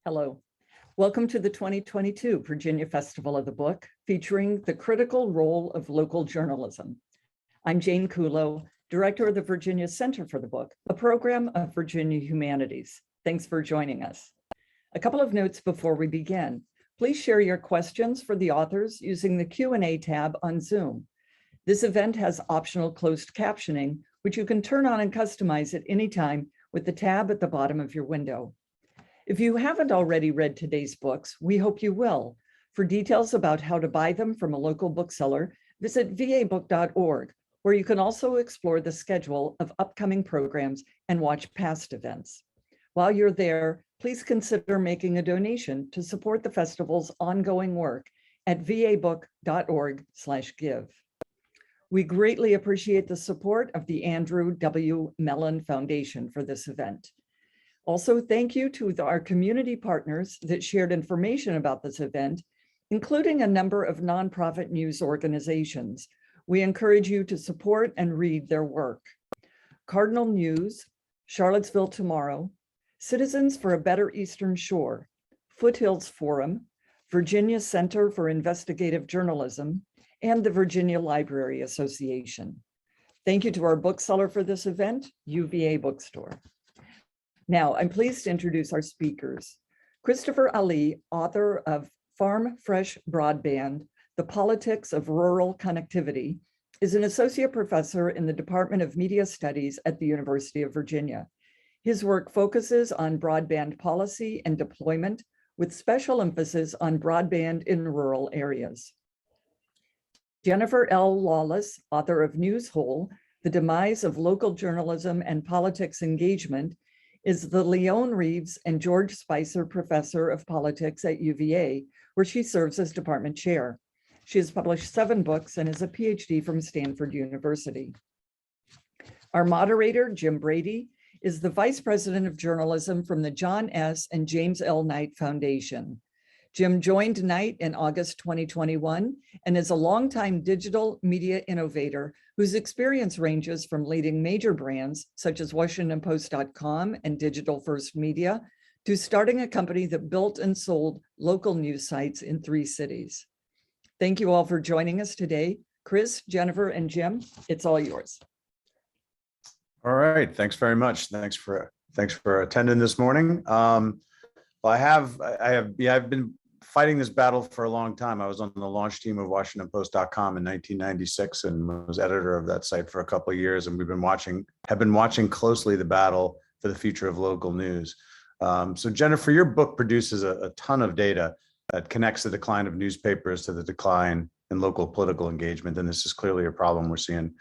Hello. Welcome to the 2022 Virginia Festival of the Book, featuring the critical role of local journalism. I'm Jane Kulo, Director of the Virginia Center for the Book, a program of Virginia Humanities. Thanks for joining us. A couple of notes before we begin. Please share your questions for the authors using the Q&A tab on Zoom. This event has optional closed captioning, which you can turn on and customize at any time with the tab at the bottom of your window. If you haven't already read today's books, we hope you will. For details about how to buy them from a local bookseller, visit vabook.org, where you can also explore the schedule of upcoming programs and watch past events. While you're there, please consider making a donation to support the festival's ongoing work at vabook.org/give. We greatly appreciate the support of the Andrew W. Mellon Foundation for this event. Also, thank you to our community partners that shared information about this event, including a number of nonprofit news organizations. We encourage you to support and read their work. Cardinal News, Charlottesville Tomorrow, Citizens for a Better Eastern Shore, Foothills Forum, Virginia Center for Investigative Journalism, and the Virginia Library Association. Thank you to our bookseller for this event, UVA Bookstore. Now, I'm pleased to introduce our speakers. Christopher Ali, author of Fresh Broadband, The Politics of Rural Connectivity, is an associate professor in the Department of Media Studies at the University of Virginia. His work focuses on broadband policy and deployment, with special emphasis on broadband in rural areas. Jennifer L. Lawless, author of Newshole, The Demise of Local Journalism and Politics Engagement, is the Leon Reeves and George Spicer Professor of Politics at UVA, where she serves as department chair. She has published 7 books and is a PhD from Stanford University. Our moderator, Jim Brady, is the Vice President of Journalism from the John S. and James L. Knight Foundation. Jim joined Knight in August 2021 and is a longtime digital media innovator whose experience ranges from leading major brands such as WashingtonPost.com and Digital First Media to starting a company that built and sold local news sites in 3 cities. Thank you all for joining us today. Chris, Jennifer, and Jim, it's all yours. All right, thanks very much. Thanks for attending this morning. Well, I've been fighting this battle for a long time. I was on the launch team of WashingtonPost.com in 1996 and was editor of that site for a couple of years. And have been watching closely the battle for the future of local news. So Jennifer, your book produces a ton of data that connects the decline of newspapers to the decline in local political engagement. And this is clearly a problem we're seeing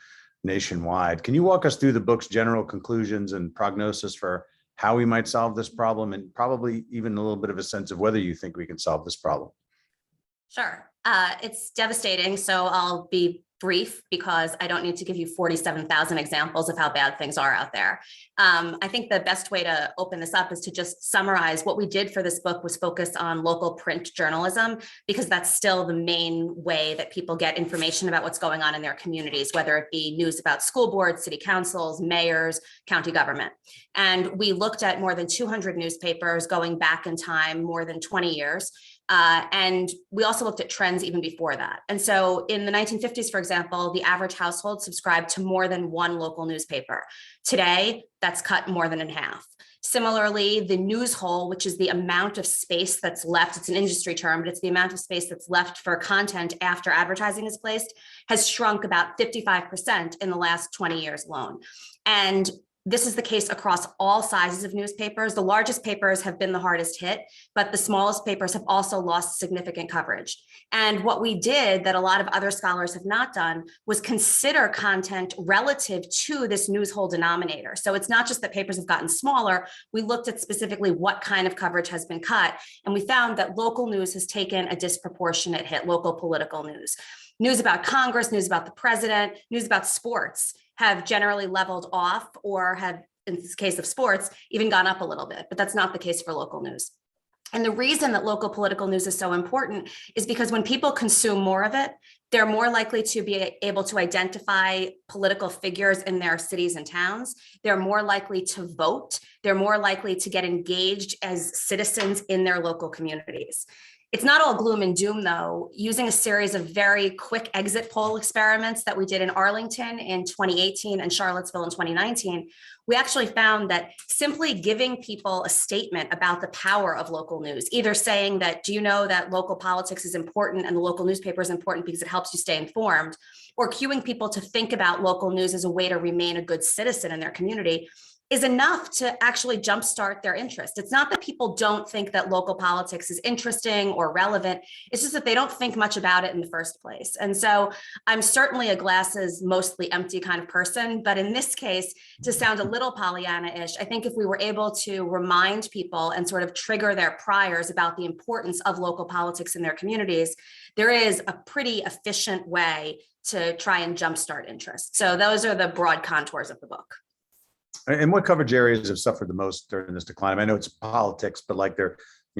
nationwide. Can you walk us through the book's general conclusions and prognosis for how we might solve this problem, and probably even a little bit of a sense of whether you think we can solve this problem? Sure. It's devastating, so I'll be brief because I don't need to give you 47,000 examples of how bad things are out there. I think the best way to open this up is to just summarize what we did for this book was focus on local print journalism, because that's still the main way that people get information about what's going on in their communities, whether it be news about school boards, city councils, mayors, county government. And we looked at more than 200 newspapers going back in time, more than 20 years. And we also looked at trends even before that. And so in the 1950s, for example, the average household subscribed to more than 1 local newspaper. Today, that's cut more than in half. Similarly, the news hole, which is the amount of space that's left, it's an industry term, but it's the amount of space that's left for content after advertising is placed, has shrunk about 55% in the last 20 years alone. And this is the case across all sizes of newspapers. The largest papers have been the hardest hit, but the smallest papers have also lost significant coverage. And what we did that a lot of other scholars have not done was consider content relative to this news hole denominator. So it's not just that papers have gotten smaller. We looked at specifically what kind of coverage has been cut. And we found that local news has taken a disproportionate hit, local political news. News about Congress, news about the president, news about sports have generally leveled off, or have, in this case of sports, even gone up a little bit, but that's not the case for local news. And the reason that local political news is so important is because when people consume more of it, they're more likely to be able to identify political figures in their cities and towns. They're more likely to vote. They're more likely to get engaged as citizens in their local communities. It's not all gloom and doom, though. Using a series of very quick exit poll experiments that we did in Arlington in 2018 and Charlottesville in 2019, we actually found that simply giving people a statement about the power of local news, either saying that, do you know that local politics is important and the local newspaper is important because it helps you stay informed, or cueing people to think about local news as a way to remain a good citizen in their community, is enough to actually jumpstart their interest. It's not that people don't think that local politics is interesting or relevant. It's just that they don't think much about it in the first place. And so I'm certainly a glasses mostly empty kind of person, but in this case, to sound a little Pollyanna-ish, I think if we were able to remind people and sort of trigger their priors about the importance of local politics in their communities, there is a pretty efficient way to try and jumpstart interest. So those are the broad contours of the book. And what coverage areas have suffered the most during this decline? I know it's politics, but like their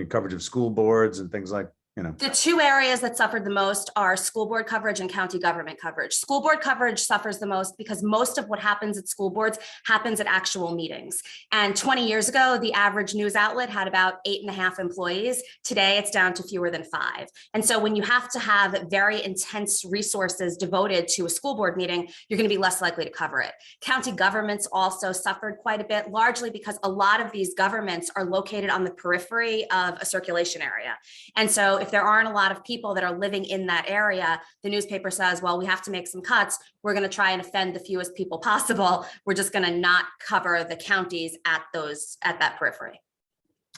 coverage of school boards and things like, The two areas that suffered the most are school board coverage and county government coverage. School board coverage suffers the most because most of what happens at school boards happens at actual meetings. And 20 years ago, the average news outlet had about 8.5 employees. Today, it's down to fewer than 5. And so when you have to have very intense resources devoted to a school board meeting, you're going to be less likely to cover it. County governments also suffered quite a bit, largely because a lot of these governments are located on the periphery of a circulation area. And so if there aren't a lot of people that are living in that area, the newspaper says, well, we have to make some cuts. We're going to try and offend the fewest people possible. We're just going to not cover the counties at that periphery.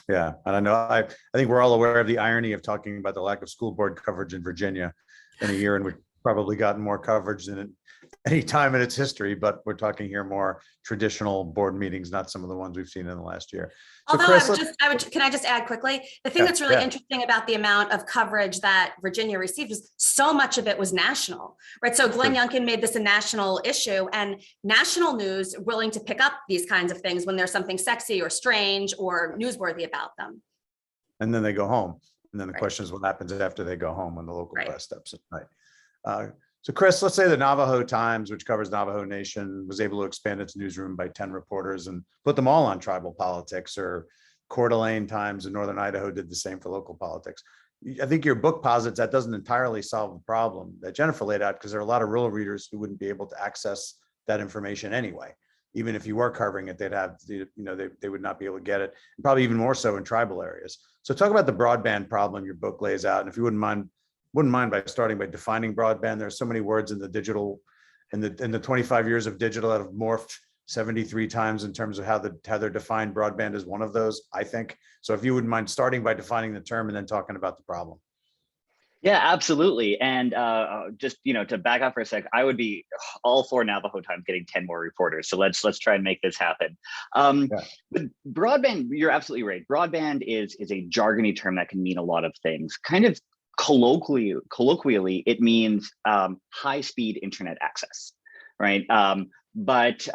Yeah, and I know I think we're all aware of the irony of talking about the lack of school board coverage in Virginia in a year in which we've probably gotten more coverage than at any time in its history, but we're talking here more traditional board meetings, not some of the ones we've seen in the last year. So Although Chris, can I just add quickly? The thing that's really interesting about the amount of coverage that Virginia received is so much of it was national, right? So Glenn Youngkin made this a national issue, and national news willing to pick up these kinds of things when there's something sexy or strange or newsworthy about them. And then they go home. And then the question is what happens after they go home when the local press steps in, right? So Chris, let's say the Navajo Times, which covers Navajo Nation, was able to expand its newsroom by 10 reporters and put them all on tribal politics, or Coeur d'Alene Times in Northern Idaho did the same for local politics. I think your book posits that doesn't entirely solve the problem that Jennifer laid out, because there are a lot of rural readers who wouldn't be able to access that information anyway. Even if you were covering it, they'd have, they would not be able to get it, and probably even more so in tribal areas. So talk about the broadband problem your book lays out, and if you wouldn't mind by starting by defining broadband. There's so many words in the digital, in the 25 years of digital that have morphed 73 times in terms of how they're defined. Broadband is one of those, I think. So if you wouldn't mind starting by defining the term and then talking about the problem. Yeah, absolutely. And just, to back up for a sec, I would be all for Navajo Times getting 10 more reporters. So let's try and make this happen. But broadband, you're absolutely right. Broadband is a jargony term that can mean a lot of things. Kind of colloquially, it means high-speed internet access, right? But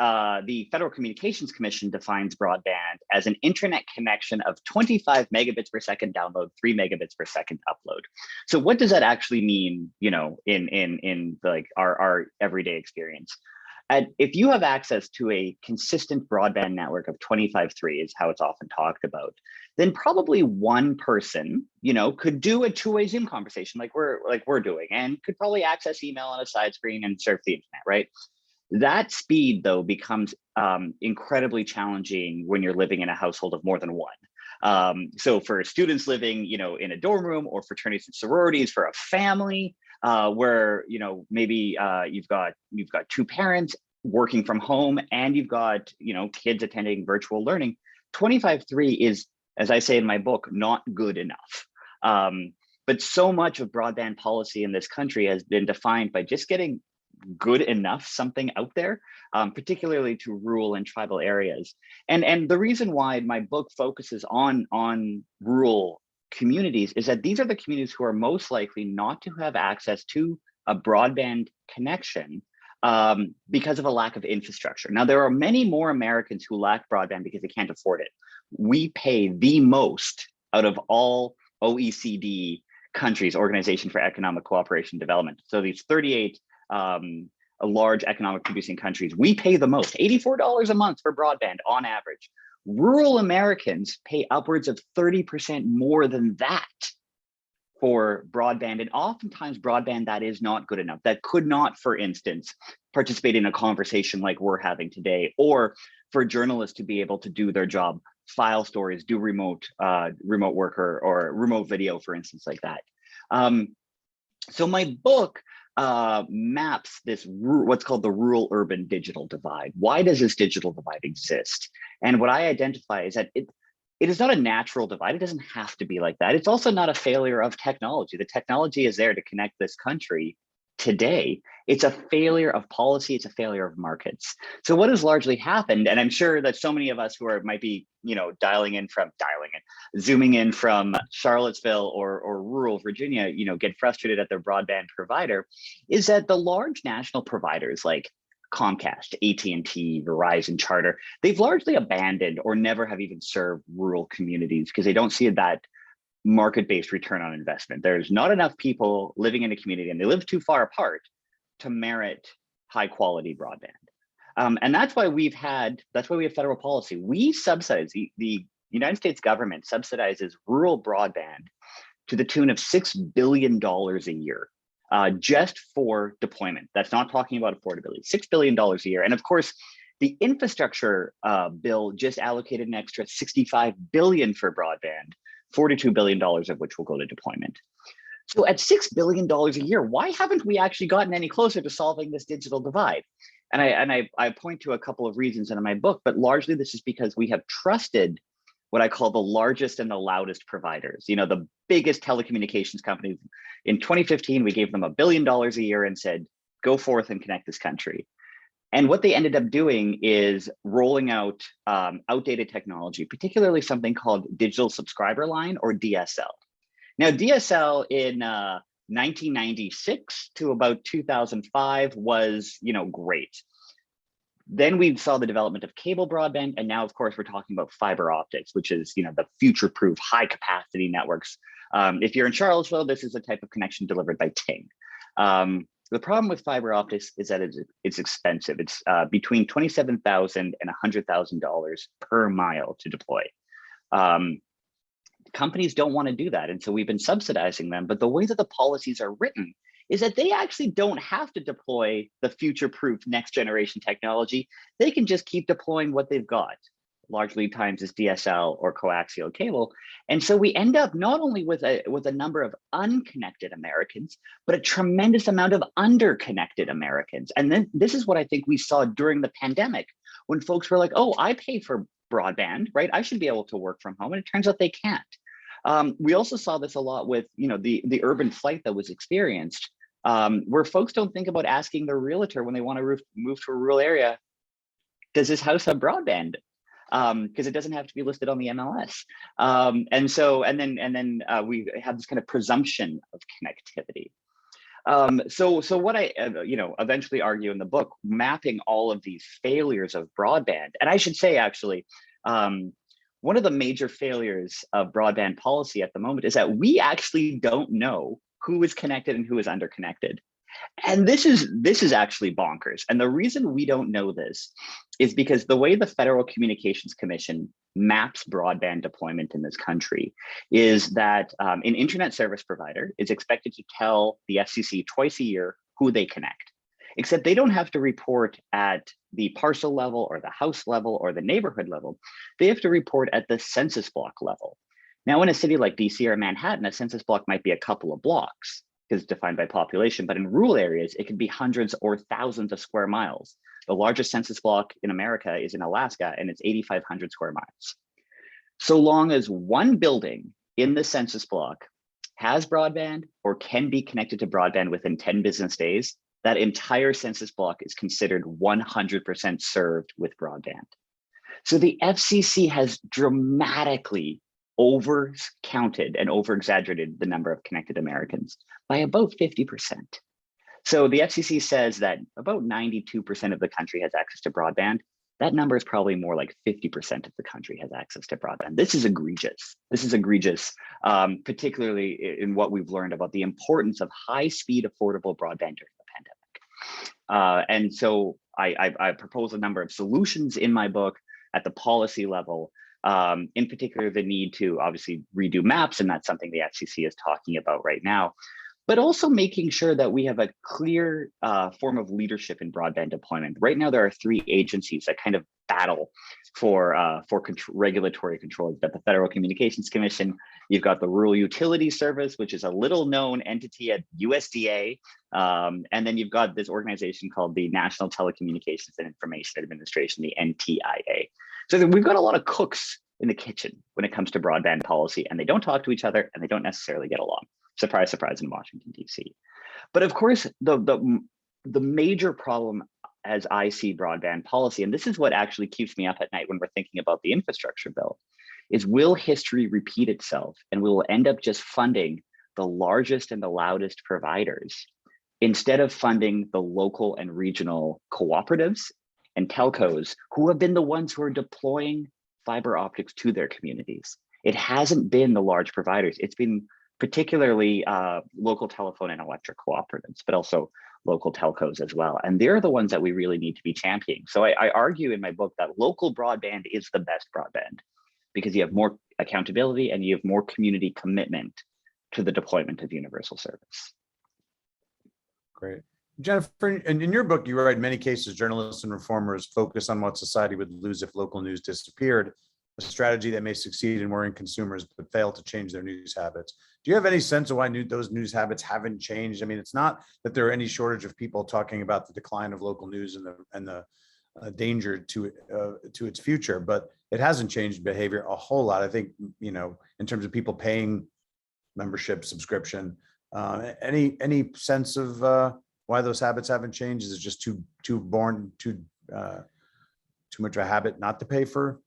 the Federal Communications Commission defines broadband as an internet connection of 25 megabits per second download, 3 megabits per second upload. So what does that actually mean, in like our everyday experience? If you have access to a consistent broadband network of 25/3 is how it's often talked about, then probably one person, could do a two-way Zoom conversation like we're doing, and could probably access email on a side screen and surf the internet, right? That speed, though, becomes incredibly challenging when you're living in a household of more than one. So for students living, in a dorm room, or fraternities and sororities for a family, where maybe you've got 2 parents working from home, and you've got kids attending virtual learning. 25/3 is, as I say in my book, not good enough. But so much of broadband policy in this country has been defined by just getting good enough something out there, particularly to rural and tribal areas. And the reason why my book focuses on rural communities is that these are the communities who are most likely not to have access to a broadband connection because of a lack of infrastructure. Now, there are many more Americans who lack broadband because they can't afford it. We pay the most out of all OECD countries, Organization for Economic Cooperation and Development. So these 38 large economic producing countries, we pay the most, $84 a month for broadband on average. Rural Americans pay upwards of 30% more than that for broadband, and oftentimes broadband that is not good enough, that could not, for instance, participate in a conversation like we're having today, or for journalists to be able to do their job, file stories, do remote work or remote video, for instance, like that. So my book maps this what's called the rural-urban digital divide. Why does this digital divide exist? And what I identify is that it is not a natural divide. It doesn't have to be like that. It's also not a failure of technology. The technology is there to connect this country today. It's a failure of policy. It's a failure of markets. So what has largely happened, and I'm sure that so many of us who might be, zooming in from Charlottesville or rural Virginia, get frustrated at their broadband provider, is that the large national providers like Comcast, AT&T, Verizon, Charter, they've largely abandoned or never have even served rural communities because they don't see that market-based return on investment. There's not enough people living in a community, and they live too far apart to merit high-quality broadband. And that's why we have federal policy. We subsidize, the United States government subsidizes rural broadband to the tune of $6 billion a year. Just for deployment. That's not talking about affordability, $6 billion a year. And of course, the infrastructure bill just allocated an extra $65 billion for broadband, $42 billion of which will go to deployment. So at $6 billion a year, why haven't we actually gotten any closer to solving this digital divide? And I point to a couple of reasons in my book, but largely this is because we have trusted what I call the largest and the loudest providers, the biggest telecommunications companies. In 2015, we gave them $1 billion a year and said, go forth and connect this country. And what they ended up doing is rolling out outdated technology, particularly something called digital subscriber line, or DSL. Now, DSL in 1996 to about 2005 was, great. Then we saw the development of cable broadband, and now, of course, we're talking about fiber optics, which is, the future-proof, high-capacity networks. If you're in Charlottesville, this is a type of connection delivered by Ting. The problem with fiber optics is that it's expensive. It's between $27,000 and $100,000 per mile to deploy. Companies don't want to do that, and so we've been subsidizing them. But the way that the policies are written is that they actually don't have to deploy the future-proof next generation technology. They can just keep deploying what they've got. Largely times is DSL or coaxial cable. And so we end up not only with a number of unconnected Americans, but a tremendous amount of underconnected Americans. And then this is what I think we saw during the pandemic, when folks were like, oh, I pay for broadband, right? I should be able to work from home. And it turns out they can't. We also saw this a lot with, the urban flight that was experienced, where folks don't think about asking their realtor when they want to move to a rural area, does this house have broadband? Because it doesn't have to be listed on the MLS. And then we have this kind of presumption of connectivity. So what I eventually argue in the book, mapping all of these failures of broadband, and I should say actually, one of the major failures of broadband policy at the moment is that we actually don't know who is connected and who is underconnected. And this is actually bonkers. And the reason we don't know this is because the way the Federal Communications Commission maps broadband deployment in this country is that an internet service provider is expected to tell the FCC twice a year who they connect, except they don't have to report at the parcel level or the house level or the neighborhood level. They have to report at the census block level. Now, in a city like DC or Manhattan, a census block might be a couple of blocks, because it's defined by population, but in rural areas, it can be hundreds or thousands of square miles. The largest census block in America is in Alaska, and it's 8,500 square miles. So long as one building in the census block has broadband or can be connected to broadband within 10 business days, that entire census block is considered 100% served with broadband. So the FCC has dramatically over-counted and over-exaggerated the number of connected Americans by about 50%. So the FCC says that about 92% of the country has access to broadband. that number is probably more like 50% of the country has access to broadband. This is egregious. This is egregious, particularly in what we've learned about the importance of high-speed, affordable broadband during the pandemic. And so I propose a number of solutions in my book at the policy level, in particular, the need to obviously redo maps, and that's something the FCC is talking about right now, but also making sure that we have a clear form of leadership in broadband deployment. Right now, there are 3 agencies that kind of battle for regulatory control. You've got the Federal Communications Commission, you've got the Rural Utilities Service, which is a little known entity at USDA, and then you've got this organization called the National Telecommunications and Information Administration, the NTIA. So we've got a lot of cooks in the kitchen when it comes to broadband policy, and they don't talk to each other and they don't necessarily get along. Surprise, surprise in Washington, DC. But of course, the major problem as I see broadband policy, and this is what actually keeps me up at night when we're thinking about the infrastructure bill, is will history repeat itself and we will end up just funding the largest and the loudest providers instead of funding the local and regional cooperatives and telcos who have been the ones who are deploying fiber optics to their communities. It hasn't been the large providers. It's been particularly local telephone and electric cooperatives, but also local telcos as well. And they're the ones that we really need to be championing. So I argue in my book that local broadband is the best broadband because you have more accountability and you have more community commitment to the deployment of universal service. Great. Jennifer, in your book, you write, in many cases, journalists and reformers focus on what society would lose if local news disappeared, a strategy that may succeed in worrying consumers but fail to change their news habits. Do you have any sense of why those news habits haven't changed? I mean, it's not that there are any shortage of people talking about the decline of local news and the danger to its future, but it hasn't changed behavior a whole lot. I think, in terms of people paying membership, subscription, any sense of why those habits haven't changed? Is it just too much of a habit not to pay for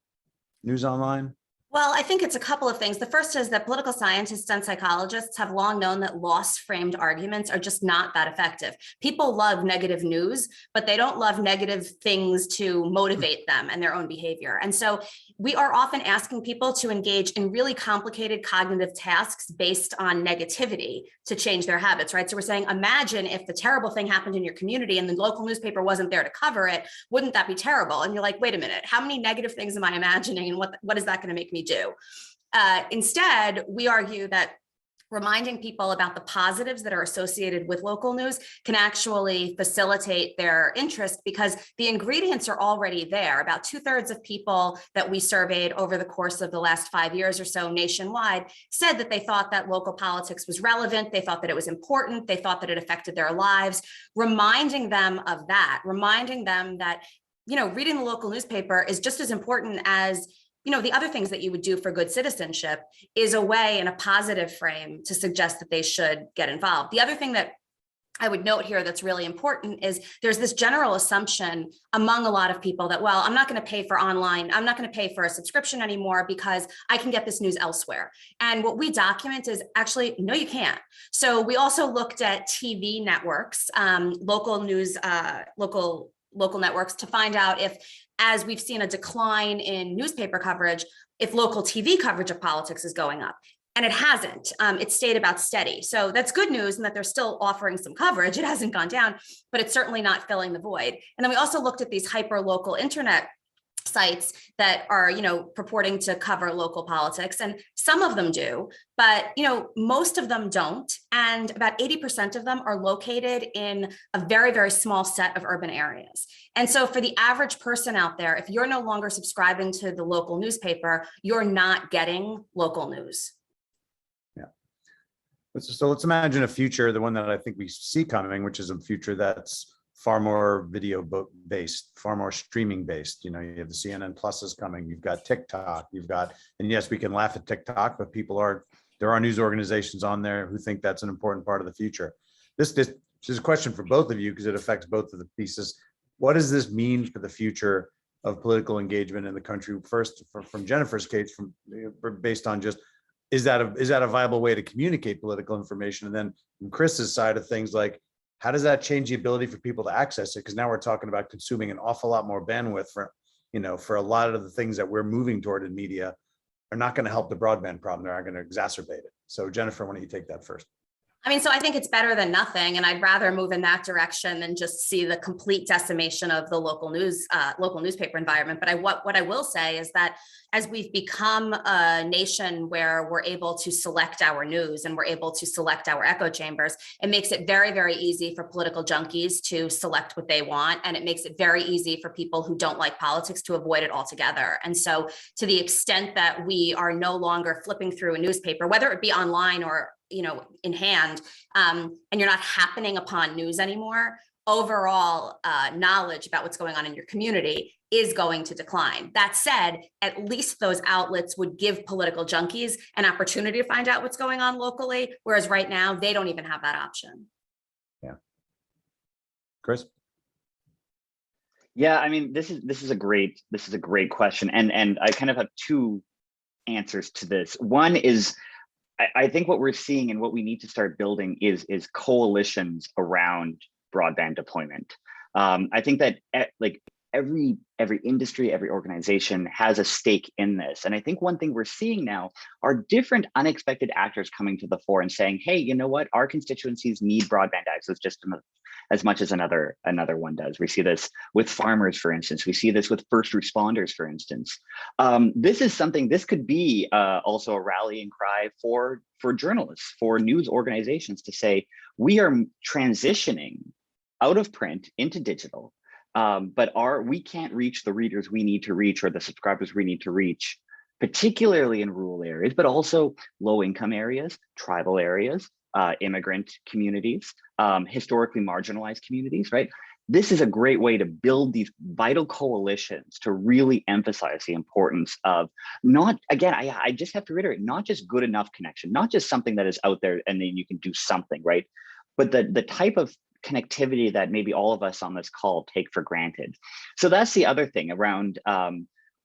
news online? Well, I think it's a couple of things. The first is that political scientists and psychologists have long known that loss-framed arguments are just not that effective. People love negative news, but they don't love negative things to motivate them and their own behavior. And so we are often asking people to engage in really complicated cognitive tasks based on negativity to change their habits, right? So we're saying, imagine if the terrible thing happened in your community and the local newspaper wasn't there to cover it, wouldn't that be terrible? And you're like, wait a minute, how many negative things am I imagining and what is that going to make me do? Instead, we argue that reminding people about the positives that are associated with local news can actually facilitate their interest because the ingredients are already there. About 2/3 of people that we surveyed over the course of the last 5 years or so nationwide said that they thought that local politics was relevant. They thought that it was important. They thought that it affected their lives. Reminding them of that, reminding them that, reading the local newspaper is just as important as the other things that you would do for good citizenship is a way in a positive frame to suggest that they should get involved. The other thing that I would note here that's really important is there's this general assumption among a lot of people that, well, I'm not going to pay for online, I'm not going to pay for a subscription anymore because I can get this news elsewhere. And what we document is actually, no, you can't. So we also looked at TV networks, local news, local networks to find out if, as we've seen a decline in newspaper coverage, if local TV coverage of politics is going up. And it hasn't. It stayed about steady. So that's good news in that they're still offering some coverage. It hasn't gone down, but it's certainly not filling the void. And then we also looked at these hyper-local internet sites that are, purporting to cover local politics, and some of them do, but most of them don't, and about 80% of them are located in a very, very small set of urban areas. And so for the average person out there, if you're no longer subscribing to the local newspaper, you're not getting local news. Yeah. So let's imagine a future, the one that I think we see coming, which is a future that's far more video based, far more streaming based. You have the CNN Pluses coming, you've got TikTok, and yes, we can laugh at TikTok, but there are news organizations on there who think that's an important part of the future. This is a question for both of you because it affects both of the pieces. What does this mean for the future of political engagement in the country? First, from Jennifer's case, based on just, is that a viable way to communicate political information? And then from Chris's side of things, like, how does that change the ability for people to access it? Because now we're talking about consuming an awful lot more bandwidth for, for a lot of the things that we're moving toward in media are not going to help the broadband problem. They're going to exacerbate it. So Jennifer, why don't you take that first? I mean, so I think it's better than nothing, and I'd rather move in that direction than just see the complete decimation of the local newspaper environment. But what I will say is that as we've become a nation where we're able to select our news and we're able to select our echo chambers, it makes it very, very easy for political junkies to select what they want, and it makes it very easy for people who don't like politics to avoid it altogether. And so, to the extent that we are no longer flipping through a newspaper, whether it be online or in hand, and you're not happening upon news anymore, overall knowledge about what's going on in your community is going to decline. That said, at least those outlets would give political junkies an opportunity to find out what's going on locally, whereas right now they don't even have that option. Yeah. Chris? Yeah, I mean, this is a great question, and I kind of have two answers to this. One is, I think what we're seeing and what we need to start building is coalitions around broadband deployment. I think that every industry, every organization has a stake in this. And I think one thing we're seeing now are different unexpected actors coming to the fore and saying, hey, you know what, our constituencies need broadband access just as much as another one does. We see this with farmers, for instance. We see this with first responders, for instance. This could be also a rallying cry for journalists, for news organizations to say, we are transitioning out of print into digital, but we can't reach the readers we need to reach or the subscribers we need to reach, particularly in rural areas, but also low-income areas, tribal areas, immigrant communities, historically marginalized communities, right? This is a great way to build these vital coalitions to really emphasize the importance of I just have to reiterate, not just good enough connection, not just something that is out there and then you can do something, right? But the type of connectivity that maybe all of us on this call take for granted. So that's the other thing around,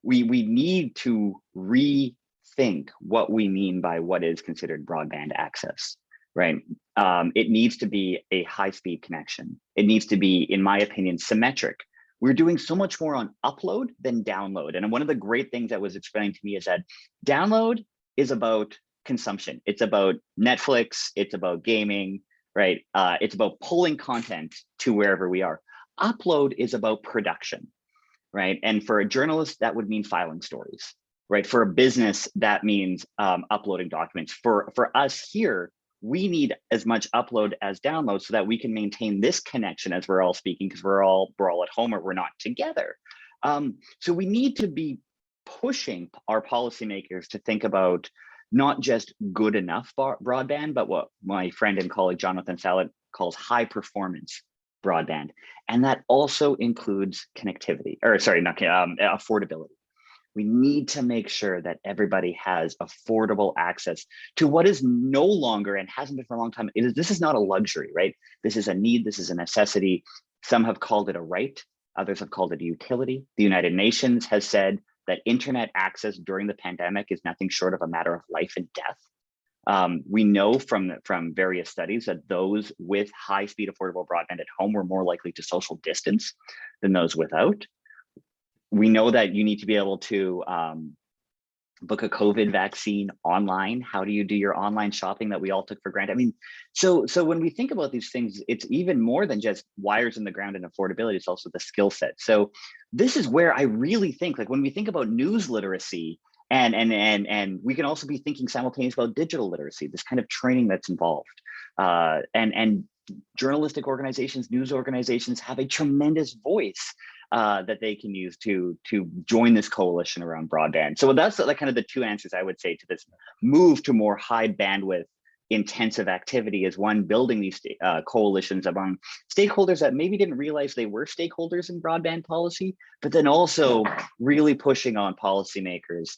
we need to rethink what we mean by what is considered broadband access. Right. It needs to be a high-speed connection. It needs to be, in my opinion, symmetric. We're doing so much more on upload than download. And one of the great things that was explained to me is that download is about consumption. It's about Netflix. It's about gaming, right? It's about pulling content to wherever we are. Upload is about production, right? And for a journalist, that would mean filing stories, right? For a business, that means uploading documents. For us here, we need as much upload as download so that we can maintain this connection as we're all speaking, because we're all at home or we're not together. So we need to be pushing our policymakers to think about not just good enough broadband, but what my friend and colleague Jonathan Salat calls high performance broadband. And that also includes connectivity, or sorry, not affordability. We need to make sure that everybody has affordable access to what is no longer, and hasn't been for a long time. This is not a luxury, right? This is a need, this is a necessity. Some have called it a right, others have called it a utility. The United Nations has said that internet access during the pandemic is nothing short of a matter of life and death. We know from various studies that those with high-speed affordable broadband at home were more likely to social distance than those without. We know that you need to be able to book a COVID vaccine online. How do you do your online shopping that we all took for granted? I mean, so when we think about these things, it's even more than just wires in the ground and affordability, it's also the skill set. So this is where I really think, like when we think about news literacy, and we can also be thinking simultaneously about digital literacy, this kind of training that's involved. And journalistic organizations, news organizations have a tremendous voice that they can use to join this coalition around broadband. So that's like kind of the two answers I would say to this move to more high bandwidth intensive activity, is one, building these coalitions among stakeholders that maybe didn't realize they were stakeholders in broadband policy, but then also really pushing on policymakers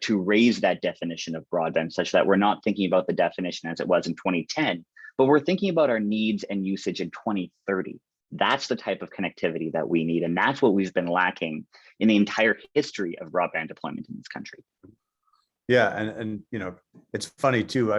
to raise that definition of broadband such that we're not thinking about the definition as it was in 2010, but we're thinking about our needs and usage in 2030. That's the type of connectivity that we need. And that's what we've been lacking in the entire history of broadband deployment in this country. Yeah, and it's funny too.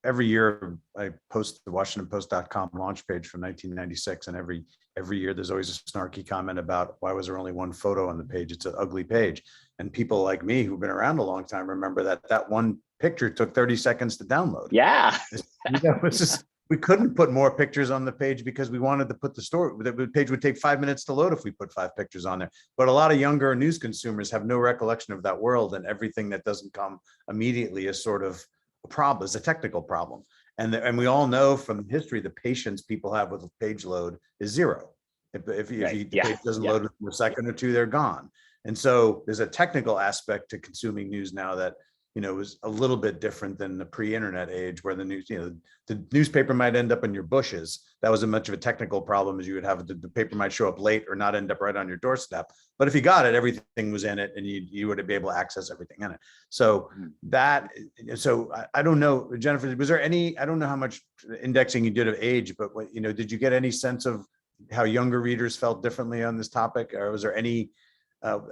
Every year I post the WashingtonPost.com launch page from 1996, and every year there's always a snarky comment about why was there only one photo on the page? It's an ugly page, and people like me who've been around a long time remember that one picture took 30 seconds to download. Yeah, It's just, we couldn't put more pictures on the page because we wanted to put the story. The page would take 5 minutes to load if we put 5 pictures on there. But a lot of younger news consumers have no recollection of that world, and everything that doesn't come immediately is sort of a problem, is a technical problem. And we all know from history, the patience people have with a page load is zero. If the page doesn't load within a second or two, they're gone. And so there's a technical aspect to consuming news now that is a little bit different than the pre-internet age, where the news, the newspaper might end up in your bushes. That wasn't much of a technical problem, as you would have the paper might show up late or not end up right on your doorstep. But if you got it, everything was in it, and you would be able to access everything in it. So I don't know, Jennifer, was there any? I don't know how much indexing you did of age, but did you get any sense of how younger readers felt differently on this topic, or was there any?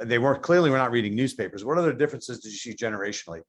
They clearly were not reading newspapers. What other differences did you see generationally?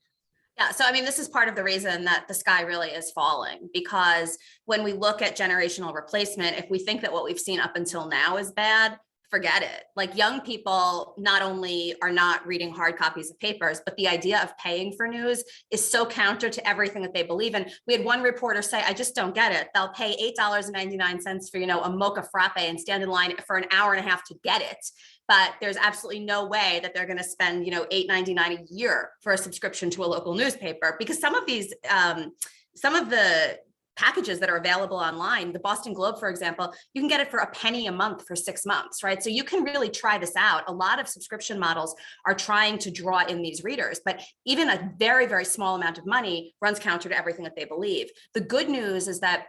Yeah, so I mean, this is part of the reason that the sky really is falling, because when we look at generational replacement, if we think that what we've seen up until now is bad, forget it. Like, young people not only are not reading hard copies of papers, but the idea of paying for news is so counter to everything that they believe in. We had one reporter say, I just don't get it. They'll pay $8.99 for, a mocha frappe and stand in line for an hour and a half to get it. But there's absolutely no way that they're going to spend, $8.99 a year for a subscription to a local newspaper, because some of the packages that are available online, the Boston Globe, for example, you can get it for a penny a month for 6 months, right? So you can really try this out. A lot of subscription models are trying to draw in these readers, but even a very, very small amount of money runs counter to everything that they believe. The good news is that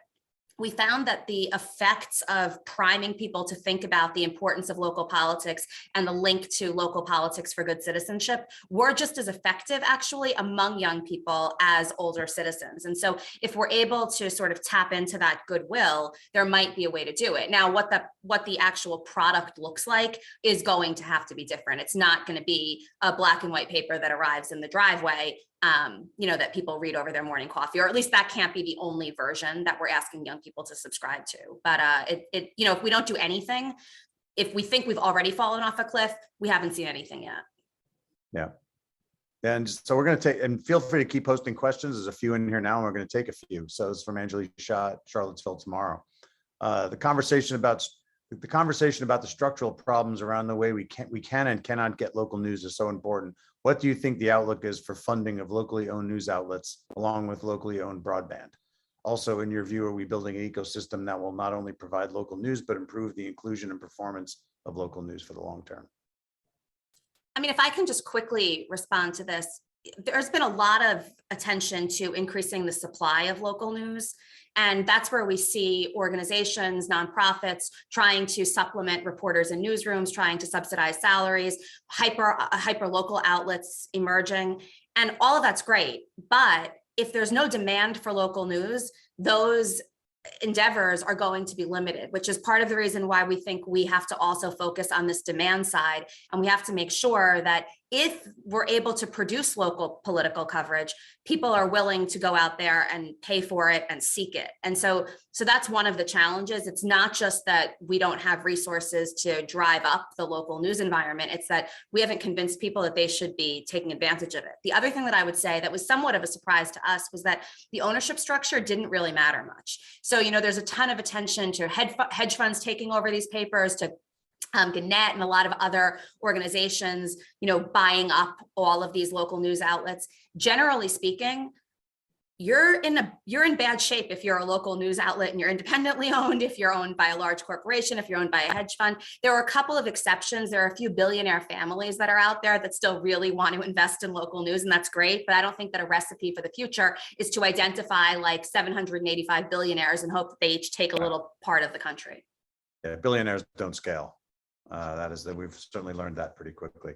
we found that the effects of priming people to think about the importance of local politics and the link to local politics for good citizenship were just as effective, actually, among young people as older citizens. And so if we're able to sort of tap into that goodwill, there might be a way to do it. Now, what the actual product looks like is going to have to be different. It's not going to be a black and white paper that arrives in the driveway that people read over their morning coffee, or at least that can't be the only version that we're asking young people to subscribe to. But if we don't do anything, if we think we've already fallen off a cliff, we haven't seen anything yet. Yeah. And so we're going to take, and feel free to keep posting questions. There's a few in here now, and we're going to take a few. So it's from Angelique Shaw, Charlottesville tomorrow. The conversation about the structural problems around the way we can and cannot get local news is so important. What do you think the outlook is for funding of locally owned news outlets along with locally owned broadband? Also, in your view, are we building an ecosystem that will not only provide local news, but improve the inclusion and performance of local news for the long term? I mean, if I can just quickly respond to this, there's been a lot of attention to increasing the supply of local news. And that's where we see organizations, nonprofits trying to supplement reporters in newsrooms, trying to subsidize salaries, hyper local outlets emerging. And all of that's great. But if there's no demand for local news, those endeavors are going to be limited, which is part of the reason why we think we have to also focus on this demand side. And we have to make sure that if we're able to produce local political coverage, people are willing to go out there and pay for it and seek it. And so that's one of the challenges. It's not just that we don't have resources to drive up the local news environment. It's that we haven't convinced people that they should be taking advantage of it. The other thing that I would say that was somewhat of a surprise to us was that the ownership structure didn't really matter much. So, there's a ton of attention to hedge funds taking over these papers, to Gannett and a lot of other organizations, buying up all of these local news outlets. Generally speaking, you're in bad shape if you're a local news outlet and you're independently owned, if you're owned by a large corporation, if you're owned by a hedge fund. There are a couple of exceptions. There are a few billionaire families that are out there that still really want to invest in local news, and that's great. But I don't think that a recipe for the future is to identify like 785 billionaires and hope that they each take a little part of the country. Yeah, billionaires don't scale. We've certainly learned that pretty quickly.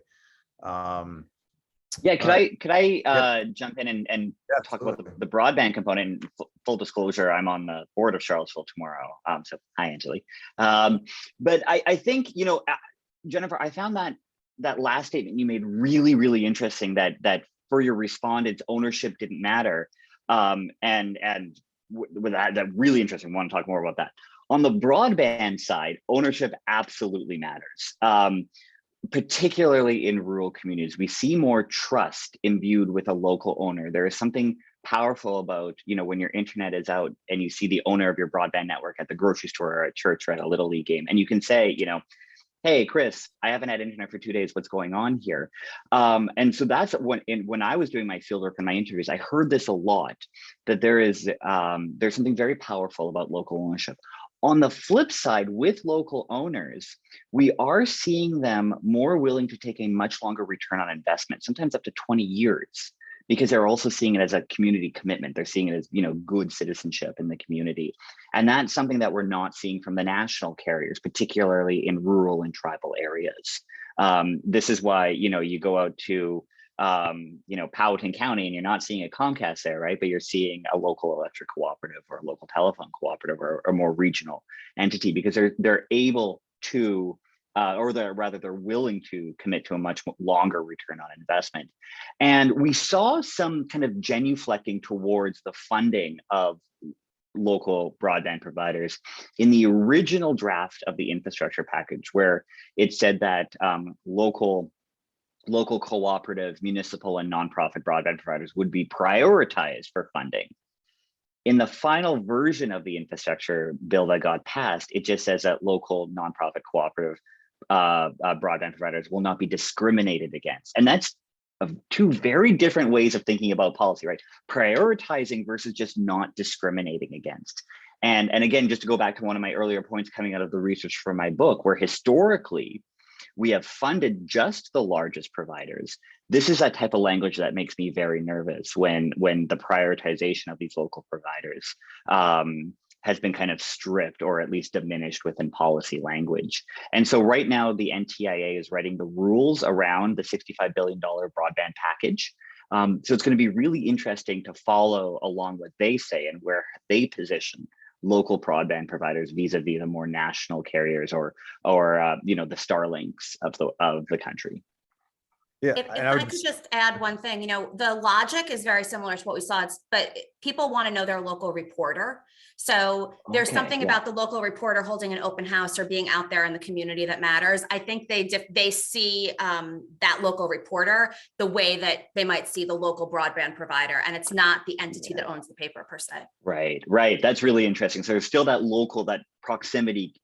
Yeah, could I jump in and talk about the broadband component? Full disclosure, I'm on the board of Charlottesville tomorrow. So hi, Angelique. But I think, Jennifer, I found that last statement you made really, really interesting, that for your respondents, ownership didn't matter. And with that really interesting. I want to talk more about that. On the broadband side, ownership absolutely matters. Particularly in rural communities, we see more trust imbued with a local owner. There is something powerful about, when your internet is out and you see the owner of your broadband network at the grocery store or at church or at a Little League game, and you can say, hey, Chris, I haven't had internet for 2 days. What's going on here? And so that's when I was doing my fieldwork and my interviews, I heard this a lot, that there's something very powerful about local ownership. On the flip side, with local owners, we are seeing them more willing to take a much longer return on investment, sometimes up to 20 years, because they're also seeing it as a community commitment. They're seeing it as, good citizenship in the community. And that's something that we're not seeing from the national carriers, particularly in rural and tribal areas. This is why, you go out to, Powhatan County and you're not seeing a Comcast there, right? But you're seeing a local electric cooperative or a local telephone cooperative or a more regional entity, because they're able to, or they're willing to commit to a much longer return on investment. And we saw some kind of genuflecting towards the funding of local broadband providers in the original draft of the infrastructure package, where it said that local cooperative, municipal, and nonprofit broadband providers would be prioritized for funding. In the final version of the infrastructure bill that got passed, it just says that local, nonprofit, cooperative broadband providers will not be discriminated against. And that's two very different ways of thinking about policy, right? Prioritizing versus just not discriminating against. And again, just to go back to one of my earlier points coming out of the research for my book, where historically, we have funded just the largest providers. This is that type of language that makes me very nervous when the prioritization of these local providers has been kind of stripped or at least diminished within policy language. And so right now the NTIA is writing the rules around the $65 billion broadband package. So it's going to be really interesting to follow along what they say and where they position local broadband providers vis-a-vis the more national carriers or the Starlinks of the country. Yeah, if I could just add one thing, the logic is very similar to what we saw, but people want to know their local reporter. So there's something about the local reporter holding an open house or being out there in the community that matters. I think they see that local reporter the way that they might see the local broadband provider, and it's not the entity that owns the paper per se. Right. That's really interesting. So there's still that proximity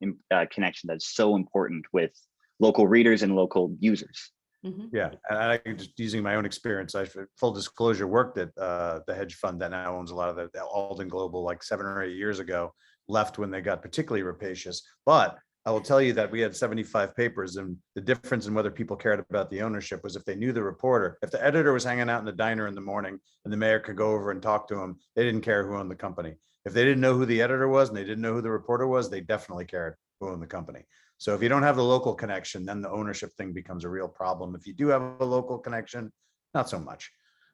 connection that's so important with local readers and local users. Mm-hmm. Yeah, and I just using my own experience, I, full disclosure, worked at the hedge fund that now owns a lot of the Alden Global like 7 or 8 years ago, left when they got particularly rapacious. But I will tell you that we had 75 papers, and the difference in whether people cared about the ownership was if they knew the reporter. If the editor was hanging out in the diner in the morning and the mayor could go over and talk to him, they didn't care who owned the company. If they didn't know who the editor was and they didn't know who the reporter was, they definitely cared who owned the company. So if you don't have the local connection, then the ownership thing becomes a real problem. If you do have a local connection, not so much.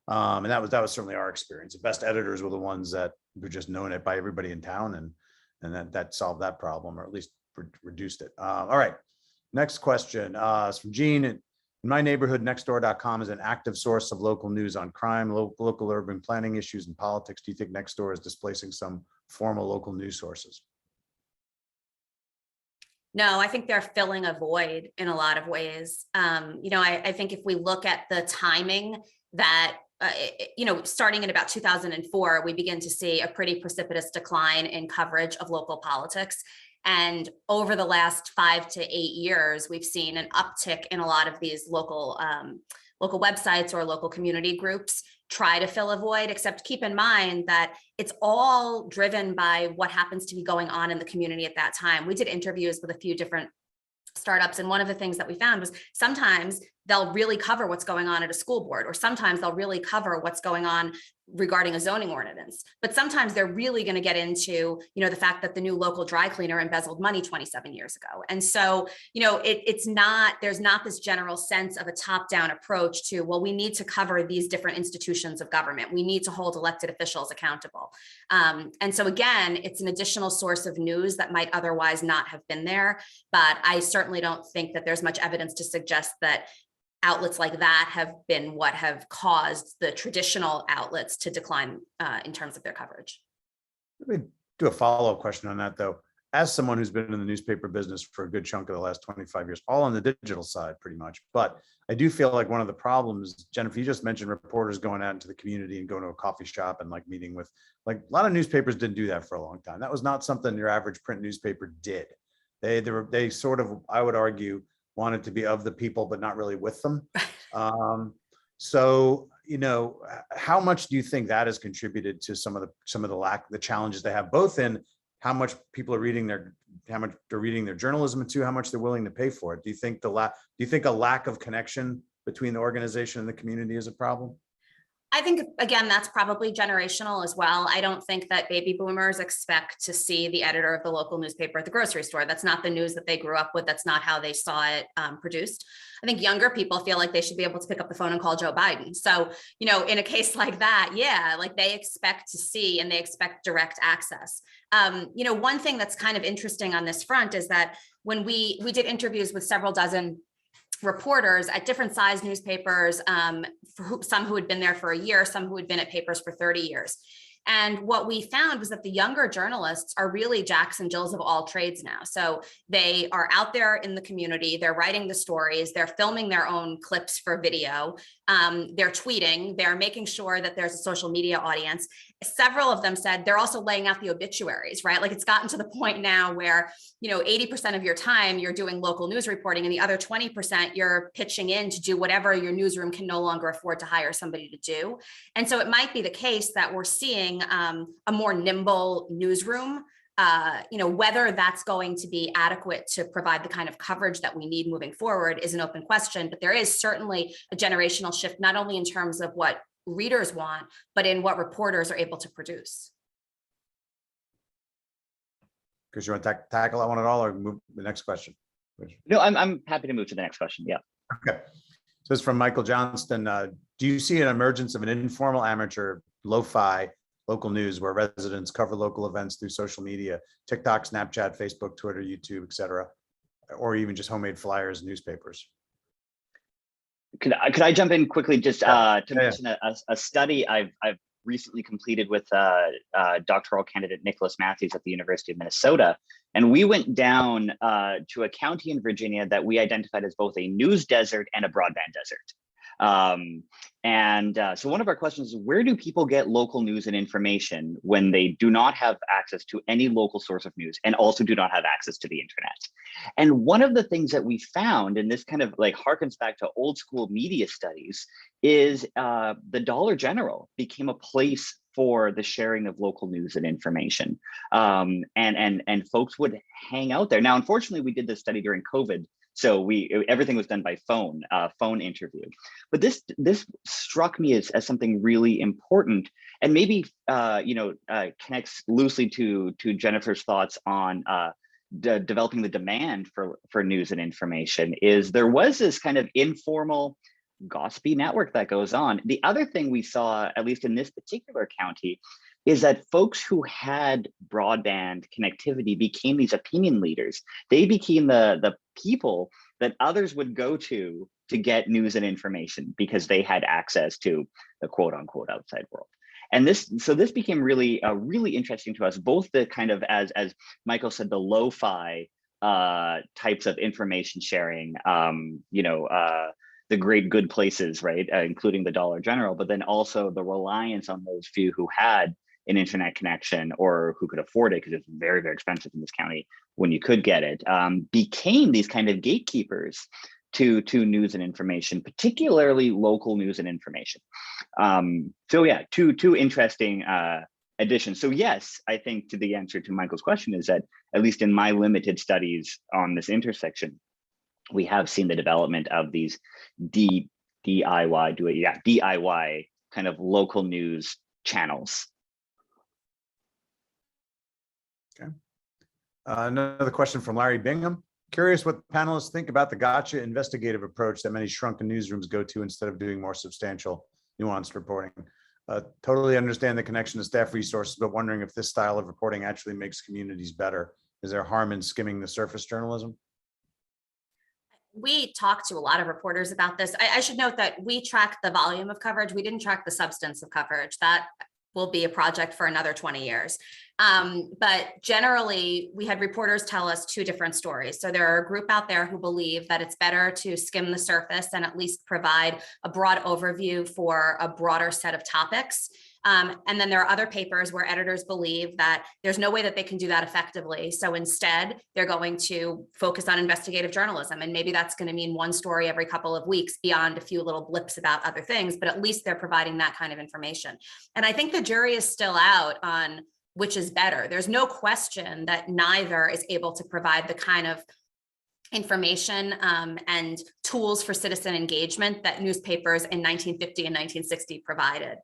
And that was certainly our experience. The best editors were the ones that were just known it by everybody in town, and that solved that problem, or at least reduced it. All right, next question is from Gene. In my neighborhood, nextdoor.com is an active source of local news on crime, local urban planning issues, and politics. Do you think Nextdoor is displacing some formal local news sources? No, I think they're filling a void in a lot of ways. I think if we look at the timing that, starting in about 2004, we begin to see a pretty precipitous decline in coverage of local politics. And over the last 5 to 8 years, we've seen an uptick in a lot of these local websites or local community groups try to fill a void, except keep in mind that it's all driven by what happens to be going on in the community at that time. We did interviews with a few different startups, and one of the things that we found was sometimes they'll really cover what's going on at a school board, or sometimes they'll really cover what's going on regarding a zoning ordinance. But sometimes they're really going to get into, the fact that the new local dry cleaner embezzled money 27 years ago. And so, there's not this general sense of a top-down approach to, well, we need to cover these different institutions of government. We need to hold elected officials accountable. And so again, it's an additional source of news that might otherwise not have been there. But I certainly don't think that there's much evidence to suggest that outlets like that have been what have caused the traditional outlets to decline in terms of their coverage. Let me do a follow-up question on that, though. As someone who's been in the newspaper business for a good chunk of the last 25 years, all on the digital side pretty much, but I do feel like one of the problems, Jennifer, you just mentioned reporters going out into the community and going to a coffee shop and like meeting with, like, a lot of newspapers didn't do that for a long time. That was not something your average print newspaper did. They sort of, I would argue, wanted to be of the people, but not really with them. So, you know, how much do you think that has contributed to some of the challenges they have, both in how much people are reading how much they're reading their journalism, and how much they're willing to pay for it? Do you think a lack of connection between the organization and the community is a problem? I think, again, that's probably generational as well. I don't think that baby boomers expect to see the editor of the local newspaper at the grocery store. That's not the news that they grew up with. That's not how they saw it produced. I think younger people feel like they should be able to pick up the phone and call Joe Biden. So, you know, in a case like that, yeah, like they expect to see and they expect direct access. You know, one thing that's kind of interesting on this front is that when we did interviews with several dozen reporters at different size newspapers, some who had been there for a year, some who had been at papers for 30 years. And what we found was that the younger journalists are really Jacks and Jills of all trades now. So they are out there in the community, they're writing the stories, they're filming their own clips for video, they're tweeting, they're making sure that there's a social media audience. Several of them said they're also laying out the obituaries, right? Like it's gotten to the point now where, you know, 80% of your time you're doing local news reporting and the other 20% you're pitching in to do whatever your newsroom can no longer afford to hire somebody to do. And so it might be the case that we're seeing a more nimble newsroom. You know, whether that's going to be adequate to provide the kind of coverage that we need moving forward is an open question, but there is certainly a generational shift, not only in terms of what readers want, but in what reporters are able to produce. Because you want to tackle that one at all, or move to the next question? No, I'm happy to move to the next question. Yeah. Okay. So it's from Michael Johnston. Do you see an emergence of an informal, amateur, lo-fi local news where residents cover local events through social media, TikTok, Snapchat, Facebook, Twitter, YouTube, et cetera, or even just homemade flyers, newspapers? Could I jump in quickly just mention a study I've recently completed with doctoral candidate Nicholas Matthews at the University of Minnesota. And we went down to a county in Virginia that we identified as both a news desert and a broadband desert. So one of our questions is, where do people get local news and information when they do not have access to any local source of news and also do not have access to the internet? And one of the things that we found, and this kind of like harkens back to old school media studies, is the Dollar General became a place for the sharing of local news and information. And folks would hang out there. Now, unfortunately, we did this study during COVID, so everything was done by phone interview. But this struck me as something really important, and maybe connects loosely to Jennifer's thoughts on developing the demand for news and information. Is there was this kind of informal gossipy network that goes on. The other thing we saw, at least in this particular county, is that folks who had broadband connectivity became these opinion leaders. They became the people that others would go to get news and information because they had access to the quote unquote outside world. And this became really interesting to us, both the kind of, as Michael said, the lo-fi types of information sharing, the great good places, right, including the Dollar General, but then also the reliance on those few who had an internet connection or who could afford it, because it's very, very expensive in this county when you could get it, became these kind of gatekeepers to news and information, particularly local news and information. So yeah, two interesting additions. So yes, I think to the answer to Michael's question is that, at least in my limited studies on this intersection, we have seen the development of these DIY kind of local news channels. Okay. Another question from Larry Bingham. Curious what panelists think about the gotcha investigative approach that many shrunken newsrooms go to instead of doing more substantial, nuanced reporting. Totally understand the connection to staff resources, but wondering if this style of reporting actually makes communities better. Is there harm in skimming the surface journalism? we talked to a lot of reporters about this. I should note that we tracked the volume of coverage. We didn't track the substance of coverage. That will be a project for another 20 years. But generally, we had reporters tell us two different stories. So there are a group out there who believe that it's better to skim the surface and at least provide a broad overview for a broader set of topics. And then there are other papers where editors believe that there's no way that they can do that effectively. So instead, they're going to focus on investigative journalism. And maybe that's going to mean one story every couple of weeks beyond a few little blips about other things, but at least they're providing that kind of information. And I think the jury is still out on which is better. There's no question that neither is able to provide the kind of information and tools for citizen engagement that newspapers in 1950 and 1960 provided.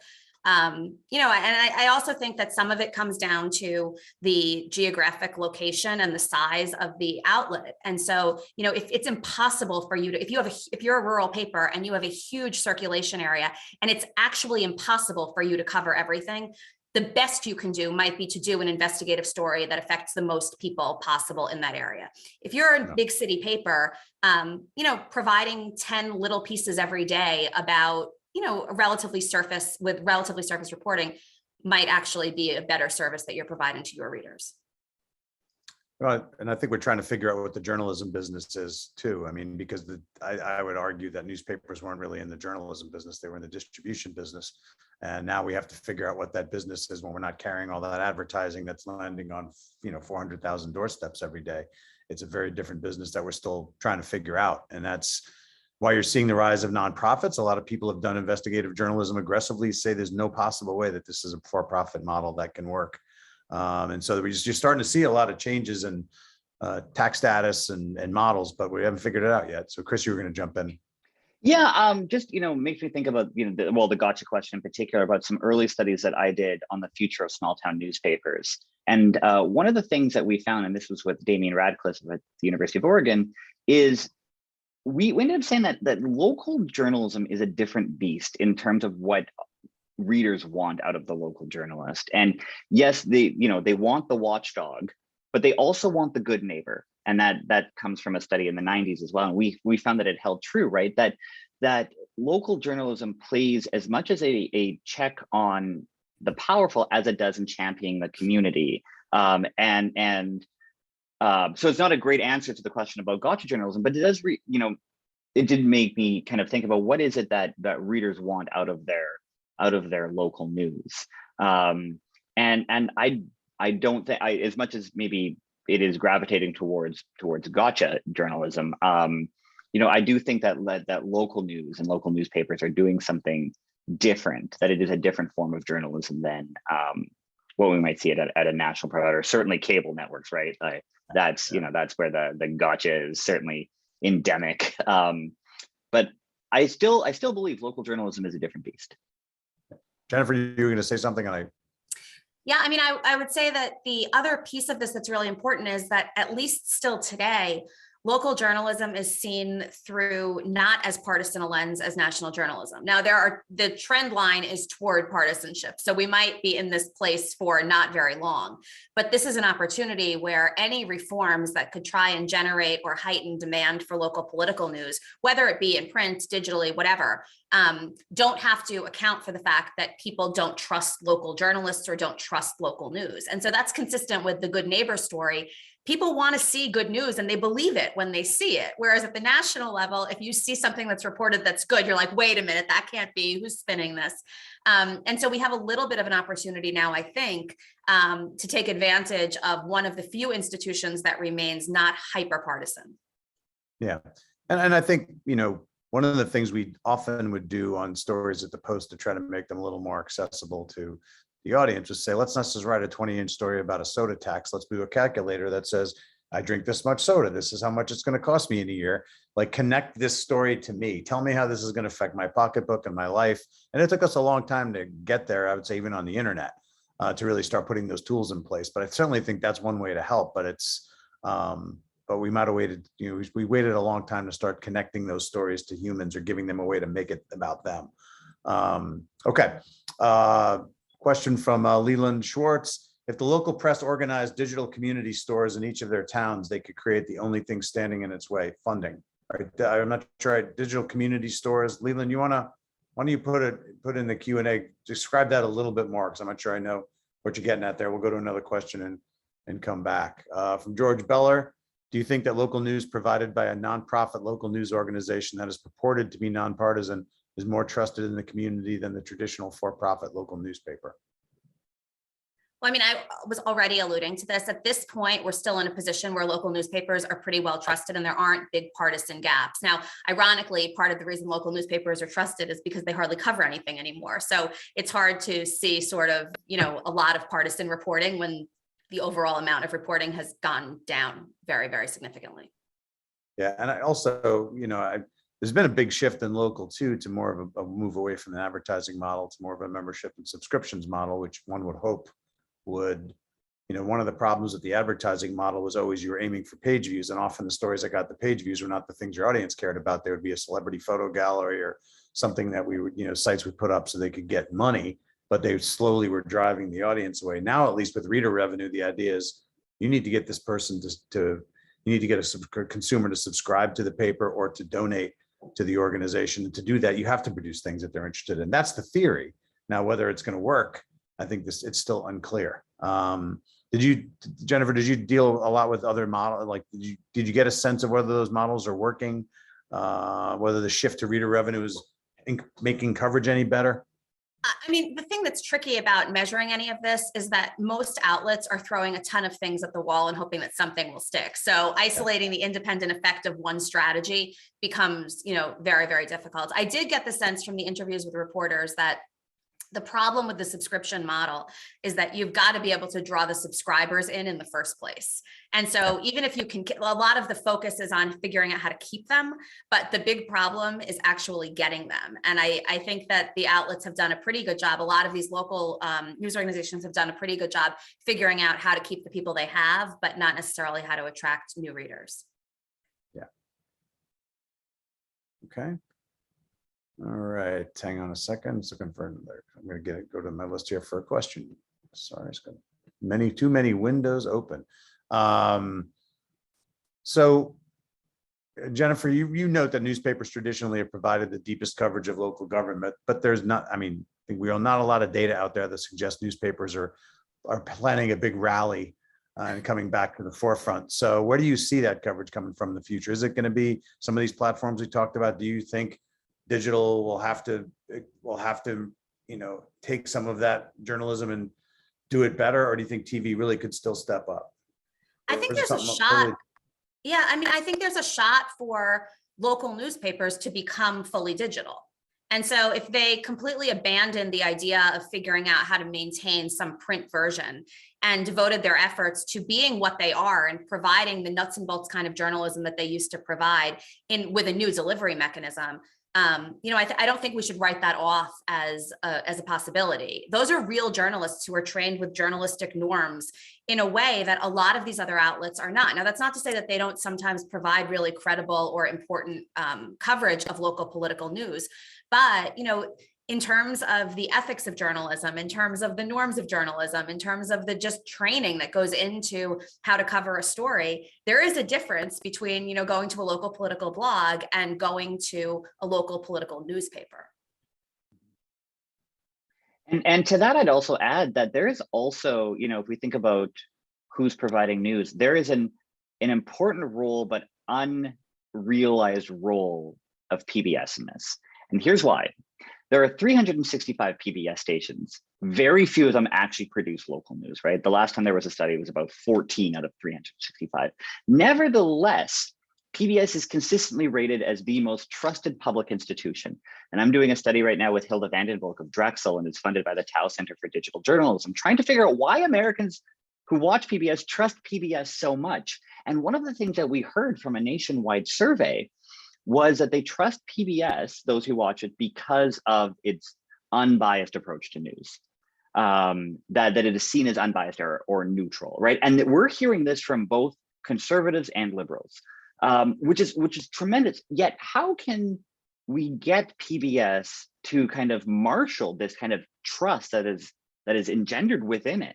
And I also think that some of it comes down to the geographic location and the size of the outlet. And so, if it's impossible for you to, if you're a rural paper and you have a huge circulation area, and it's actually impossible for you to cover everything, the best you can do might be to do an investigative story that affects the most people possible in that area. If you're a big city paper, providing 10 little pieces every day about relatively surface reporting might actually be a better service that you're providing to your readers. Well, and I think we're trying to figure out what the journalism business is too. I mean, because I would argue that newspapers weren't really in the journalism business; they were in the distribution business. And now we have to figure out what that business is when we're not carrying all that advertising that's landing on 400,000 doorsteps every day. It's a very different business that we're still trying to figure out, and that's why you're seeing the rise of nonprofits. A lot of people have done investigative journalism aggressively, say there's no possible way that this is a for-profit model that can work. And so you're starting to see a lot of changes in tax status and models, but we haven't figured it out yet. So Chris, you were going to jump in. Yeah, just makes me think about the gotcha question in particular, about some early studies that I did on the future of small town newspapers. And one of the things that we found, and this was with Damian Radcliffe at the University of Oregon, is we ended up saying that local journalism is a different beast in terms of what readers want out of the local journalist. And yes, they want the watchdog, but they also want the good neighbor. And that comes from a study in the 90s as well. And we found that it held true, right? That local journalism plays as much as a check on the powerful as it does in championing the community. So it's not a great answer to the question about gotcha journalism, but it does, it did make me kind of think about what is it that readers want out of their local news. And I don't think, as much as maybe it is gravitating towards gotcha journalism, I do think that local news and local newspapers are doing something different, that it is a different form of journalism than what we might see at a national provider, certainly cable networks, right? That's where the gotcha is certainly endemic. But I still believe local journalism is a different beast. Jennifer, you were going to say something, and Yeah, I mean, I would say that the other piece of this that's really important is that at least still today, local journalism is seen through not as partisan a lens as national journalism. Now, the trend line is toward partisanship. So we might be in this place for not very long, but this is an opportunity where any reforms that could try and generate or heighten demand for local political news, whether it be in print, digitally, whatever, don't have to account for the fact that people don't trust local journalists or don't trust local news. And so that's consistent with the good neighbor story. People want to see good news and they believe it when they see it. Whereas at the national level, if you see something that's reported that's good, you're like, wait a minute, that can't be, who's spinning this? And so we have a little bit of an opportunity now, I think, to take advantage of one of the few institutions that remains not hyper-partisan. Yeah, and I think, one of the things we often would do on stories at the Post to try to make them a little more accessible to the audience was say, let's not just write a 20-inch story about a soda tax. Let's do a calculator that says, I drink this much soda. This is how much it's going to cost me in a year. Like, connect this story to me. Tell me how this is going to affect my pocketbook and my life. And it took us a long time to get there, I would say, even on the internet, to really start putting those tools in place. But I certainly think that's one way to help. But but we might have waited, we waited a long time to start connecting those stories to humans or giving them a way to make it about them. Okay. Question from Leland Schwartz. If the local press organized digital community stores in each of their towns, they could create the only thing standing in its way, funding. right, I'm not sure, digital community stores. Leland, why don't you put in the Q&A, describe that a little bit more, because I'm not sure I know what you're getting at there. We'll go to another question and come back. From George Beller, do you think that local news provided by a nonprofit local news organization that is purported to be nonpartisan is more trusted in the community than the traditional for-profit local newspaper? Well, I mean, I was already alluding to this. At this point, we're still in a position where local newspapers are pretty well trusted and there aren't big partisan gaps. Now, ironically, part of the reason local newspapers are trusted is because they hardly cover anything anymore. So it's hard to see sort of, a lot of partisan reporting when the overall amount of reporting has gone down very, very significantly. Yeah, and I also, there's been a big shift in local too, to more of a move away from the advertising model to more of a membership and subscriptions model, which one would hope would, one of the problems with the advertising model was always you were aiming for page views, and often the stories that got the page views were not the things your audience cared about. There would be a celebrity photo gallery or something that we would, sites would put up so they could get money, but they slowly were driving the audience away. Now, at least with reader revenue, the idea is you need to get this person you need to get a consumer to subscribe to the paper or to donate to the organization. And to do that, you have to produce things that they're interested in. That's the theory. Now, whether it's going to work, I think it's still unclear. Jennifer, did you deal a lot with other models? Like, did you get a sense of whether those models are working? Whether the shift to reader revenue is making coverage any better? I mean, the thing that's tricky about measuring any of this is that most outlets are throwing a ton of things at the wall and hoping that something will stick. So isolating the independent effect of one strategy becomes, very, very difficult. I did get the sense from the interviews with reporters that the problem with the subscription model is that you've got to be able to draw the subscribers in the first place. And so even if you can, a lot of the focus is on figuring out how to keep them, but the big problem is actually getting them. And I think that the outlets have done a pretty good job. A lot of these local news organizations have done a pretty good job figuring out how to keep the people they have, but not necessarily how to attract new readers. Yeah. Okay. All right, hang on a second. It's looking for another. I'm going to go to my list here for a question. Sorry, it's got too many windows open. So, Jennifer, you note that newspapers traditionally have provided the deepest coverage of local government, but there's not. I mean, I think we have not a lot of data out there that suggests newspapers are planning a big rally and coming back to the forefront. So, where do you see that coverage coming from in the future? Is it going to be some of these platforms we talked about? Do you think digital will have to take some of that journalism and do it better, or do you think TV really could still step up? I think there's a shot. Yeah, I mean, I think there's a shot for local newspapers to become fully digital. And so if they completely abandoned the idea of figuring out how to maintain some print version and devoted their efforts to being what they are and providing the nuts and bolts kind of journalism that they used to provide with a new delivery mechanism, I don't think we should write that off as a possibility. Those are real journalists who are trained with journalistic norms in a way that a lot of these other outlets are not. Now, that's not to say that they don't sometimes provide really credible or important coverage of local political news, but in terms of the ethics of journalism, in terms of the norms of journalism, in terms of the just training that goes into how to cover a story, there is a difference between, going to a local political blog and going to a local political newspaper. And to that, I'd also add that there is also, if we think about who's providing news, there is an important role, but unrealized role of PBS in this. And here's why. There are 365 PBS stations. Very few of them actually produce local news, right? The last time there was a study, it was about 14 out of 365. Nevertheless, PBS is consistently rated as the most trusted public institution. And I'm doing a study right now with Hilda Vandenbolk of Drexel, and it's funded by the Tao Center for Digital Journalism, trying to figure out why Americans who watch PBS trust PBS so much. And one of the things that we heard from a nationwide survey was that they trust PBS, those who watch it, because of its unbiased approach to news, that it is seen as unbiased or neutral, right? And that we're hearing this from both conservatives and liberals, which is tremendous. Yet, how can we get PBS to kind of marshal this kind of trust that is engendered within it,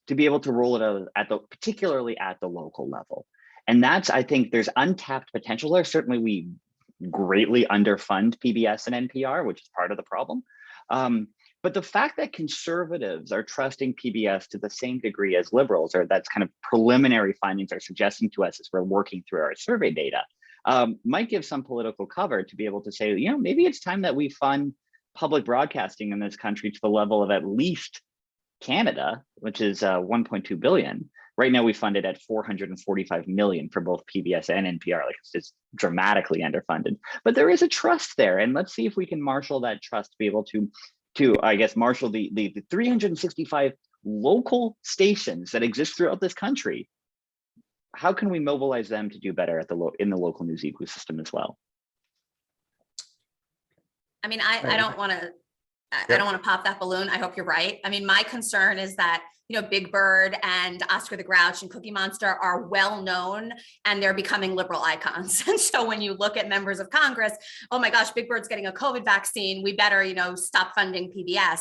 to be able to roll it out particularly at the local level? And that's, I think there's untapped potential there. Certainly we greatly underfund PBS and NPR, which is part of the problem. But the fact that conservatives are trusting PBS to the same degree as liberals, or that's kind of preliminary findings are suggesting to us as we're working through our survey data, might give some political cover to be able to say, you know, maybe it's time that we fund public broadcasting in this country to the level of at least Canada, which is 1.2 billion. Right now we fund it at 445 million for both PBS and NPR. Like, it's just dramatically underfunded. But there is a trust there, and let's see if we can marshal that trust to be able to I guess marshal the 365 local stations that exist throughout this country. How can we mobilize them to do better at in the local news ecosystem as well? I mean, I don't want to, I don't want to pop that balloon. I hope you're right. I mean, my concern is that, you know, Big Bird and Oscar the Grouch and Cookie Monster are well known and they're becoming liberal icons. And so when you look at members of Congress, oh my gosh, Big Bird's getting a COVID vaccine, we better, you know, stop funding PBS.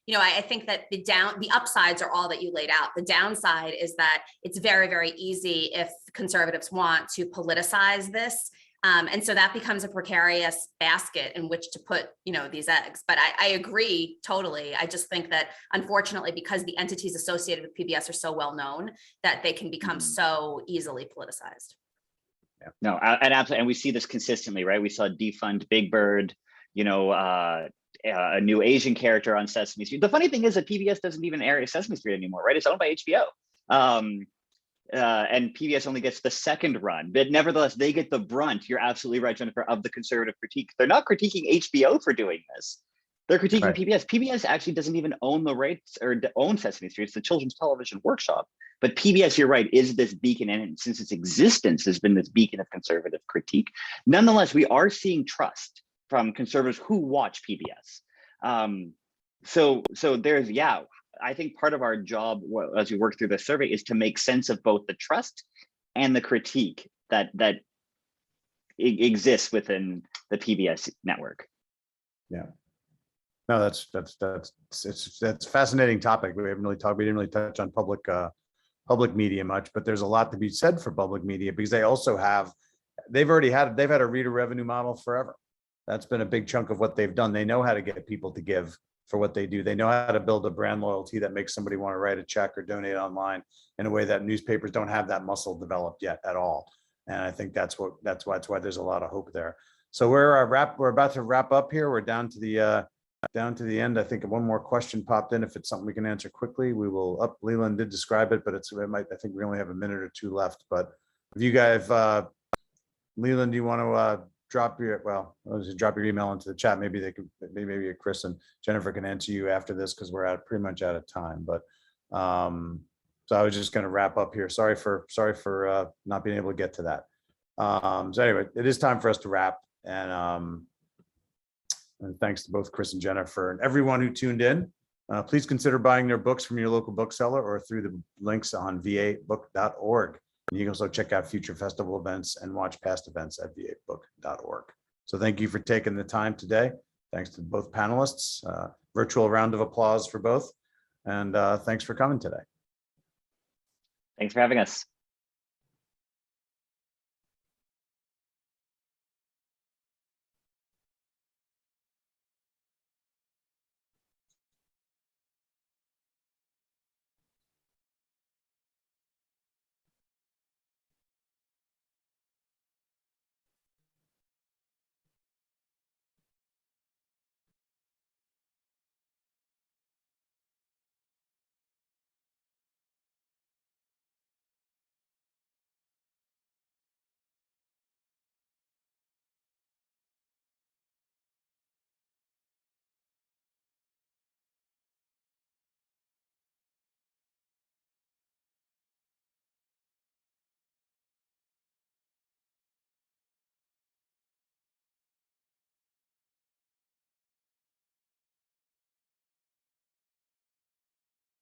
You know, I think that the upsides are all that you laid out. The downside is that it's very, very easy if conservatives want to politicize this. And so that becomes a precarious basket in which to put, you know, these eggs. But I agree totally. I just think that unfortunately, because the entities associated with PBS are so well known, that they can become so easily politicized. Yeah. No, and absolutely. And we see this consistently, right? We saw defund Big Bird, you know, a new Asian character on Sesame Street. The funny thing is that PBS doesn't even air Sesame Street anymore, right? It's owned by HBO. And PBS only gets the second run, but nevertheless, they get the brunt. You're absolutely right, Jennifer, of the conservative critique. They're not critiquing HBO for doing this. They're critiquing PBS. PBS actually doesn't even own the rights or own Sesame Street. It's the Children's Television Workshop. But PBS, you're right, is this beacon, and since its existence has been this beacon of conservative critique. Nonetheless, we are seeing trust from conservatives who watch PBS. So there's, I think part of our job as we work through the survey is to make sense of both the trust and the critique that exists within the PBS network. Yeah, no, that's a fascinating topic. We didn't really touch on public media much, but there's a lot to be said for public media because they've had a reader revenue model forever. That's been a big chunk of what they've done. They know how to get people to give for what they do. They know how to build a brand loyalty that makes somebody want to write a check or donate online in a way that newspapers don't have that muscle developed yet at all. And I think that's why there's a lot of hope there. So we're about to wrap up here. We're down to the end. I think one more question popped in. If it's something we can answer quickly, we will Leland did describe it, but I think we only have a minute or two left. But if you guys, Leland, do you want to drop your email into the chat? Maybe maybe Chris and Jennifer can answer you after this because we're pretty much out of time. But so I was just going to wrap up here. Sorry for not being able to get to that. So anyway, it is time for us to wrap. And thanks to both Chris and Jennifer and everyone who tuned in. Please consider buying their books from your local bookseller or through the links on vabook.org. And you can also check out future festival events and watch past events at vabook.org. So thank you for taking the time today. Thanks to both panelists. Virtual round of applause for both. And thanks for coming today. Thanks for having us.